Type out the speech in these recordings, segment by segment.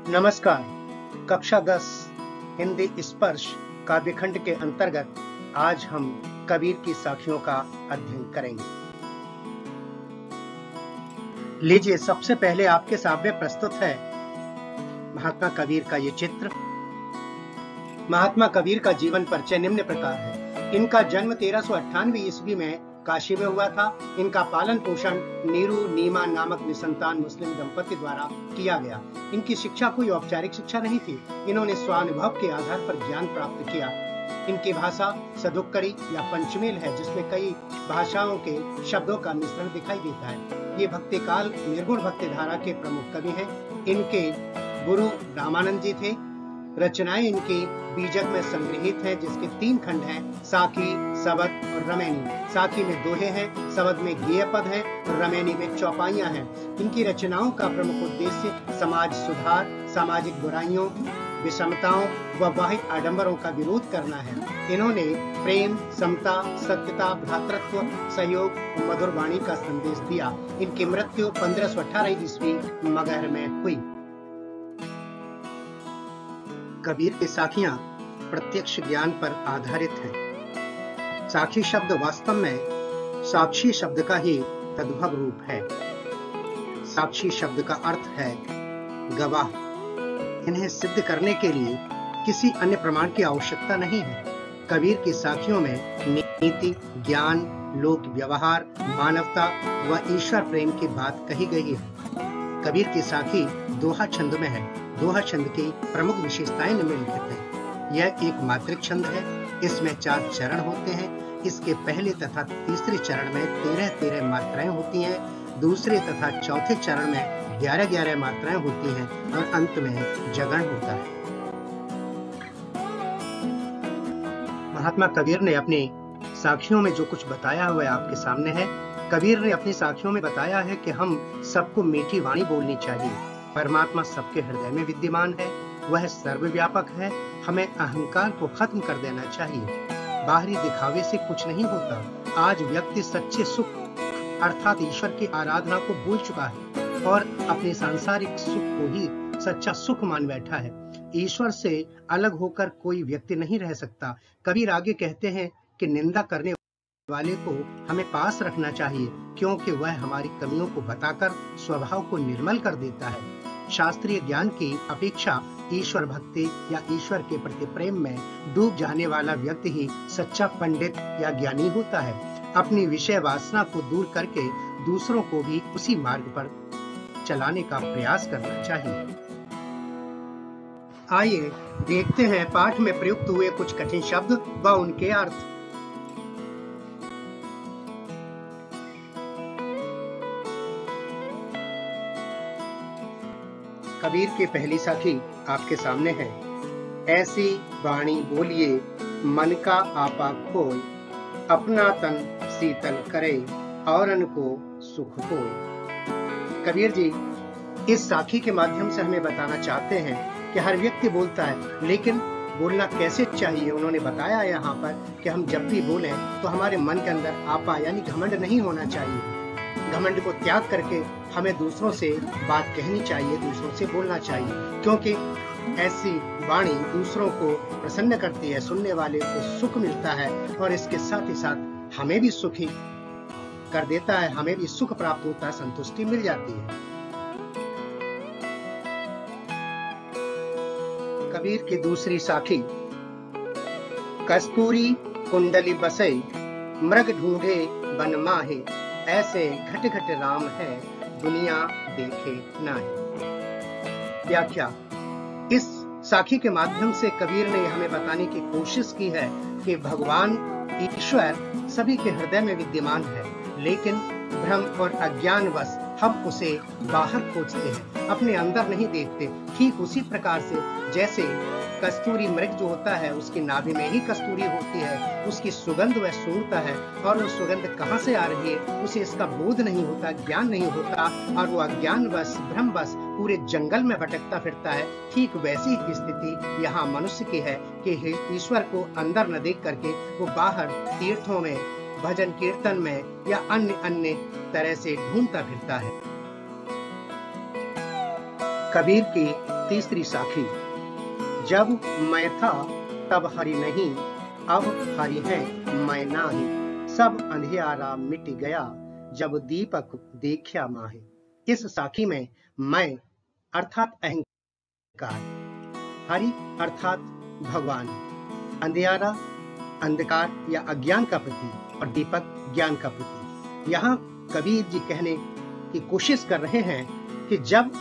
नमस्कार। कक्षा 10 हिंदी स्पर्श काव्यखंड के अंतर्गत आज हम कबीर की साखियों का अध्ययन करेंगे। लीजिए, सबसे पहले आपके सामने प्रस्तुत है महात्मा कबीर का ये चित्र। महात्मा कबीर का जीवन परिचय निम्न प्रकार है। इनका जन्म 1398 ईस्वी में काशी में हुआ था। इनका पालन पोषण नीरू नीमा नामक निसंतान मुस्लिम दंपति द्वारा किया गया। इनकी शिक्षा कोई औपचारिक शिक्षा नहीं थी। इन्होंने स्वानुभव के आधार पर ज्ञान प्राप्त किया। इनकी भाषा सदुक्करी या पंचमेल है, जिसमें कई भाषाओं के शब्दों का मिश्रण दिखाई देता है। ये भक्ति काल निर्गुण भक्ति धारा के प्रमुख कवि हैं। इनके गुरु रामानंद जी थे। रचनाएं इनकी बीजक में संग्रहित हैं, जिसके 3 खंड हैं, साखी, सबद और रमैनी। साखी में दोहे हैं, सबद में गेय पद हैं और रमैनी में चौपाइयां हैं। इनकी रचनाओं का प्रमुख उद्देश्य समाज सुधार, सामाजिक बुराइयों, विषमताओं व बाह्य आडंबरों का विरोध करना है। इन्होंने प्रेम, समता, सत्यता, भ्रातृत्व, सहयोग और मधुर वाणी का संदेश दिया। इनकी मृत्यु 1518 ईस्वी मगहर में हुई। कबीर की साखियां प्रत्यक्ष ज्ञान पर आधारित हैं। साखी शब्द वास्तव में साक्षी शब्द का ही तद्भव रूप है। साक्षी शब्द का अर्थ है गवाह। इन्हें सिद्ध करने के लिए किसी अन्य प्रमाण की आवश्यकता नहीं है। कबीर की साखियों में नीति, ज्ञान, लोक व्यवहार, मानवता व ईश्वर प्रेम की बात कही गई है। कबीर की साखी दोहा छंद में है। दोहा छंद की प्रमुख विशेषताएं निम्नलिखित हैं। यह एक मात्रिक छंद है। इसमें 4 चरण होते हैं। इसके पहले तथा तीसरे चरण में 13-13 मात्राएं होती हैं। दूसरे तथा चौथे चरण में 11-11 मात्राएं होती हैं और अंत में जगण होता है। महात्मा कबीर ने अपनी साखियों में जो कुछ बताया हुआ आपके सामने है। कबीर ने अपनी साखियों में बताया है कि हम सबको मीठी वाणी बोलनी चाहिए। परमात्मा सबके हृदय में विद्यमान है। वह सर्वव्यापक है। हमें अहंकार को खत्म कर देना चाहिए। बाहरी दिखावे से कुछ नहीं होता। आज व्यक्ति सच्चे सुख अर्थात ईश्वर की आराधना को भूल चुका है और अपने सांसारिक सुख को ही सच्चा सुख मान बैठा है। ईश्वर से अलग होकर कोई व्यक्ति नहीं रह सकता। कबीर आगे कहते हैं कि निंदा करने वाले को हमें पास रखना चाहिए, क्योंकि वह हमारी कमियों को बताकर स्वभाव को निर्मल कर देता है। शास्त्रीय ज्ञान की अपेक्षा ईश्वर भक्ति या ईश्वर के प्रति प्रेम में डूब जाने वाला व्यक्ति ही सच्चा पंडित या ज्ञानी होता है। अपनी विषय वासना को दूर करके दूसरों को भी उसी मार्ग पर चलाने का प्रयास करना चाहिए। आइए देखते हैं पाठ में प्रयुक्त हुए कुछ कठिन शब्द व उनके अर्थ। कबीर की पहली साखी आपके सामने है। ऐसी वाणी बोलिए मन का आपा खोए, अपना तन शीतल करे औरन को सुख होए। कबीर जी इस साखी के माध्यम से हमें बताना चाहते हैं कि हर व्यक्ति बोलता है, लेकिन बोलना कैसे चाहिए। उन्होंने बताया यहाँ पर कि हम जब भी बोलें तो हमारे मन के अंदर आपा यानी घमंड नहीं होना चाहिए। घमंड को त्याग करके हमें दूसरों से बात कहनी चाहिए, दूसरों से बोलना चाहिए, क्योंकि ऐसी वाणी दूसरों को प्रसन्न करती है, सुनने वाले को सुख मिलता है और इसके साथ ही साथ हमें भी सुखी कर देता है। हमें भी सुख प्राप्त होता है, संतुष्टि मिल जाती है। कबीर की दूसरी साखी। कस्तूरी कुंडली बसे, मृग ढूंढे बन माहे, ऐसे घट घट राम है दुनिया देखे नाहीं। व्याख्या। इस साखी के माध्यम से कबीर ने हमें बताने की कोशिश की है कि भगवान ईश्वर सभी के हृदय में विद्यमान है, लेकिन भ्रम और अज्ञानवश हम उसे बाहर खोजते हैं, अपने अंदर नहीं देखते। ठीक उसी प्रकार से जैसे कस्तूरी मृग जो होता है उसकी नाभि में ही कस्तूरी होती है, उसकी सुगंध वह सूंघता है और वो सुगंध कहाँ से आ रही है उसे इसका बोध नहीं होता, ज्ञान नहीं होता और वो अज्ञानवश भ्रमवश पूरे जंगल में भटकता फिरता है। ठीक वैसी ही स्थिति यहाँ मनुष्य की है कि ईश्वर को अंदर न देख करके वो बाहर तीर्थों में, भजन कीर्तन में या अन्य तरह से ढूंढता फिरता है। कबीर की तीसरी साखी। जब मैं था तब हरि नहीं, अब हरि है मैं नाही। सब अंधियारा मिट गया, जब दीपक देखा माहे। इस साखी में मैं अर्थात अहंकार, हरि अर्थात भगवान, अंधियारा अंधकार या अज्ञान का प्रतीक और दीपक ज्ञान का प्रतीक। यहाँ कबीर जी कहने की कोशिश कर रहे हैं कि जब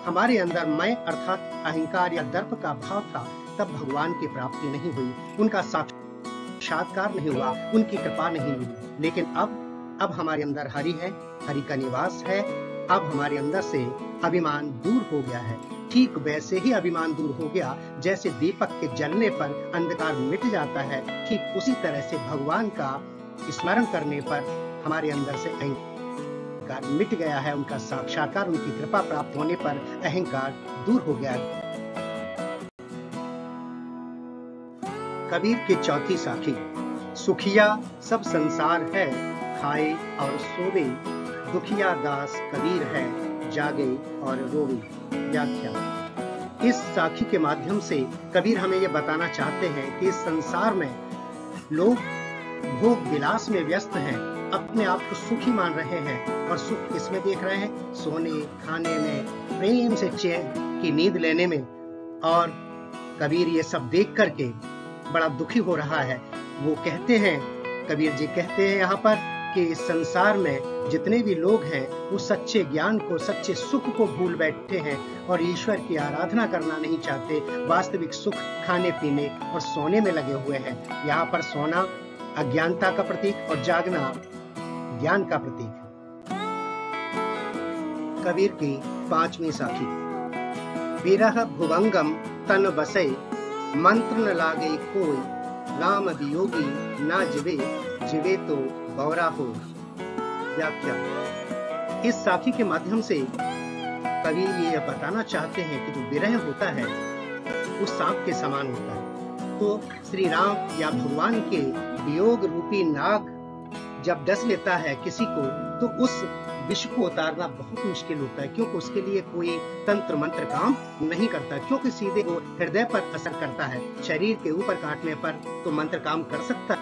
हमारे अंदर मैं अर्थात अहंकार या दर्प का भाव था, तब भगवान की प्राप्ति नहीं हुई, उनका साक्षात्कार नहीं हुआ, उनकी कृपा नहीं मिली। लेकिन अब हमारे अंदर हरि है, हरि का निवास है। अब हमारे अंदर से अभिमान दूर हो गया है। ठीक वैसे ही अभिमान दूर हो गया जैसे दीपक के जलने पर अंधकार मिट जाता है, ठीक उसी तरह से भगवान का स्मरण करने पर हमारे अंदर से अहंकार मिट गया है। उनका साक्षात्कार, उनकी कृपा प्राप्त होने पर अहंकार दूर हो गया है। कबीर की चौथी साखी। सुखिया सब संसार है, खाए और सोवे, दुखिया दास कबीर है, जागे और रोवे। व्याख्या। इस साखी के माध्यम से कबीर हमें ये बताना चाहते हैं कि इस संसार में लोग भोग विलास में व्यस्त हैं, अपने आप को सुखी मान रहे हैं। और सुख किसमें देख रहे हैं? सोने, खाने में, प्रेम से चैन की नींद लेने में। और कबीर ये सब देख करके बड़ा दुखी हो रहा है। वो कहते हैं, कबीर जी कहते हैं यहाँ पर कि इस संसार में जितने भी लोग हैं वो सच्चे ज्ञान को, सच्चे सुख को भूल बैठे हैं और ईश्वर की आराधना करना नहीं चाहते। वास्तविक सुख खाने पीने और सोने में लगे हुए हैं। यहाँ पर सोना अज्ञानता का प्रतीक और जागना ज्ञान का प्रतीक है। कबीर की पांचवी साखी। विरह भुवंगम तन बसे, मंत्र न लागे कोई, नाम वियोगी ना जिवे, जिवे तो गौरा हो। व्याख्या। इस साखी के माध्यम से कबीर ये बताना चाहते हैं कि जो विरह होता है वो सांप के समान होता है। तो श्री राम या भगवान के वियोग रूपी नाग जब डस लेता है किसी को, तो उस विष को उतारना बहुत मुश्किल होता है, क्योंकि उसके लिए कोई तंत्र मंत्र काम नहीं करता, क्योंकि सीधे वो हृदय पर असर करता है। शरीर के ऊपर काटने पर तो मंत्र काम कर सकता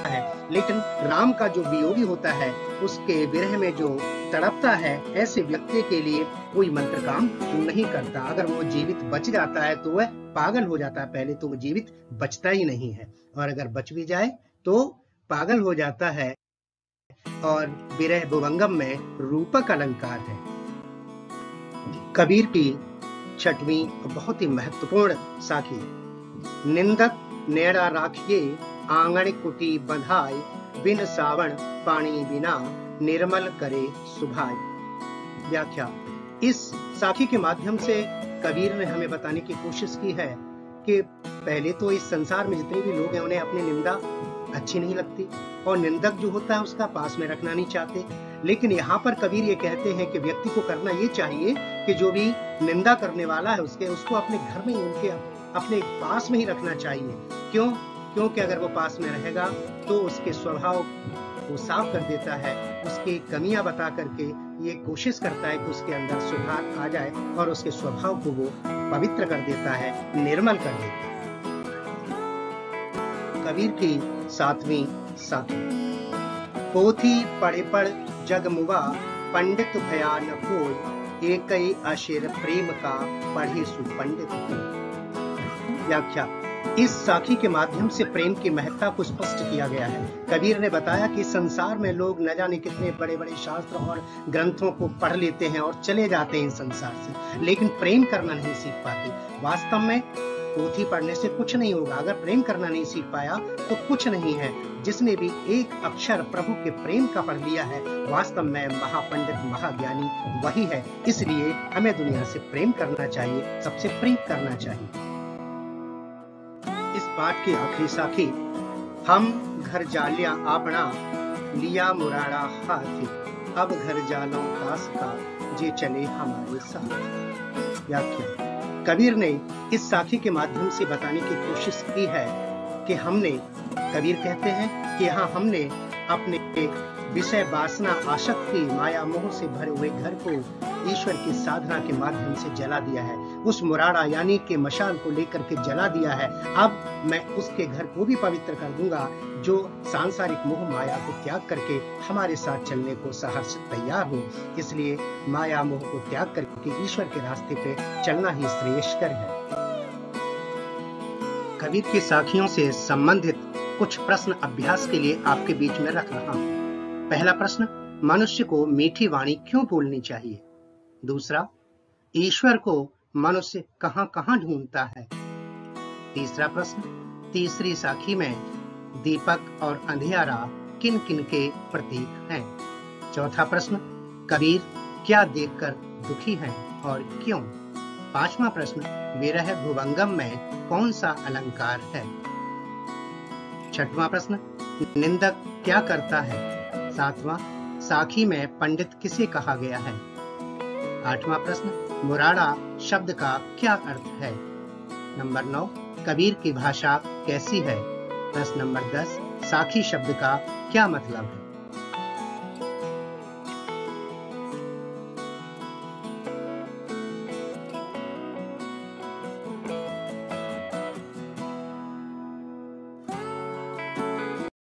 है, लेकिन राम का जो वियोगी होता है उसके विरह में जो तड़पता है, ऐसे व्यक्ति के लिए कोई मंत्र काम नहीं करता। अगर वो जीवित बच जाता है तो वह पागल हो जाता है, पहले तो वो जीवित बचता ही नहीं है, और अगर बच भी जाए तो पागल हो जाता है। और विरह भुवंगम में रूपक अलंकार है। कबीर की छठवीं बहुत ही महत्वपूर्ण साखी। निंदक नेड़ा राखिए, आंगन कुटी बंधाए, बिन सावण पानी बिना, निर्मल करे सुभाए। व्याख्या। इस साखी के माध्यम से कबीर ने हमें बताने की कोशिश की है कि पहले तो इस संसार में जितने भी लोग हैं उन्हें अपनी निंदा अच्छी नहीं लगती, और निंदक जो होता है उसका पास में रखना नहीं चाहते। लेकिन यहाँ पर कबीर ये कहते हैं कि व्यक्ति को करना ये चाहिए कि जो भी निंदा करने वाला है उसको अपने घर में ही, उनके अपने पास में ही रखना चाहिए। क्यों? क्योंकि अगर वो पास में रहेगा तो उसके स्वभाव को साफ कर देता है, उसकी कमियां बता करके ये कोशिश करता है कि उसके अंदर सुधार आ जाए और उसके स्वभाव को वो पवित्र कर देता है, निर्मल कर देता है। कबीर की सातवीं साखी। पोथी पढ़े पढ़ जग मुआ, पंडित भया न कोई, एकई अशेर प्रेम का, पढ़े सुपंडित कोई। व्याख्या। इस साखी के माध्यम से प्रेम की महत्ता को स्पष्ट किया गया है। कबीर ने बताया कि संसार में लोग न जाने कितने बड़े बड़े शास्त्र और ग्रंथों को पढ़ लेते हैं और चले जाते हैं संसार से, लेकिन प्रेम करना नहीं सीख पाते। वास्तव में पोथी पढ़ने से कुछ नहीं होगा, अगर प्रेम करना नहीं सीख पाया तो कुछ नहीं है। जिसने भी एक अक्षर प्रभु के प्रेम का पढ़ लिया है, वास्तव में महापंडित महाज्ञानी वही है। इसलिए हमें दुनिया से प्रेम करना चाहिए, सबसे प्रेम करना चाहिए। इस पाठ की आखिरी साखी। हम घर जालिया आपना, लिया मुराड़ा हाथी, अब घर जालों कास का, जे चले हमारे साथ। व्याख्या। कबीर ने इस साखी के माध्यम से बताने की कोशिश की है कि कबीर कहते हैं कि यहाँ हमने अपने विषय वासना आसक्ति माया मोह से भरे हुए घर को ईश्वर की साधना के माध्यम से जला दिया है। उस मुराड़ा यानी के मशाल को लेकर के जला दिया है। अब मैं उसके घर को भी पवित्र कर दूंगा जो सांसारिक मोह माया को त्याग करके हमारे साथ चलने को सहर्ष तैयार हो। इसलिए माया मोह को त्याग करके ईश्वर के रास्ते पे चलना ही श्रेयस्कर है। कबीर की साखियों से संबंधित कुछ प्रश्न अभ्यास के लिए आपके बीच में रख रहा हूं। पहला प्रश्न, मनुष्य को मीठी वाणी क्यों बोलनी चाहिए? दूसरा, ईश्वर को मनुष्य कहां कहां ढूंढता है? तीसरा प्रश्न, तीसरी साखी में दीपक और अंधियारा किन किन के प्रतीक हैं? चौथा प्रश्न, कबीर क्या देखकर दुखी हैं और क्यों? पांचवा प्रश्न, विरह भुवंगम में कौन सा अलंकार है? छठवां प्रश्न, निंदक क्या करता है? सातवां, साखी में पंडित किसे कहा गया है? आठवां प्रश्न, मुराड़ा शब्द का क्या अर्थ है? नंबर 9, कबीर की भाषा कैसी है? प्रश्न नंबर 10, साखी शब्द का क्या मतलब है?